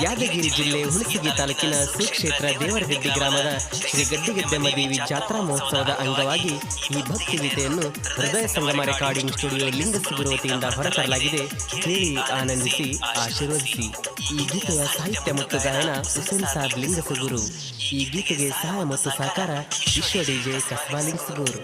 ಯಾದಗಿರಿ ಜಿಲ್ಲೆ ಹುಣಸಗಿ ತಾಲೂಕಿನ ಸುಕ್ಷೇತ್ರ ದೇವರಗಡ್ಡಿ ಗ್ರಾಮದ ಶ್ರೀ ಗಡ್ಡಿಗೆದ್ದೆಮ್ಮ ದೇವಿ ಜಾತ್ರಾ ಮಹೋತ್ಸವದ ಅಂಗವಾಗಿ ಈ ಭಕ್ತಿ ಗೀತೆಯನ್ನು ಹೃದಯ ಸಂಗಮ ರೆಕಾರ್ಡಿಂಗ್ ಸ್ಟುಡಿಯೋ ಲಿಂಗಸುಗುರು ವತಿಯಿಂದ ಹೊರತರಲಾಗಿದೆ. ಕೇಳಿ, ಆನಂದಿಸಿ, ಆಶೀರ್ವದಿಸಿ. ಈ ಗೀತೆಯ ಸಾಹಿತ್ಯ ಮತ್ತು ಗಾಯನ ಹುಸೇನ್ ಸಾಬ್ ಲಿಂಗಸುಗುರು. ಈ ಗೀತೆಗೆ ಸಹಾಯ ಮತ್ತು ಸಹಕಾರ ವಿಶ್ವ ಡಿಜೆ ಕಸ್ಬಾ ಲಿಂಗಸುಗೂರು.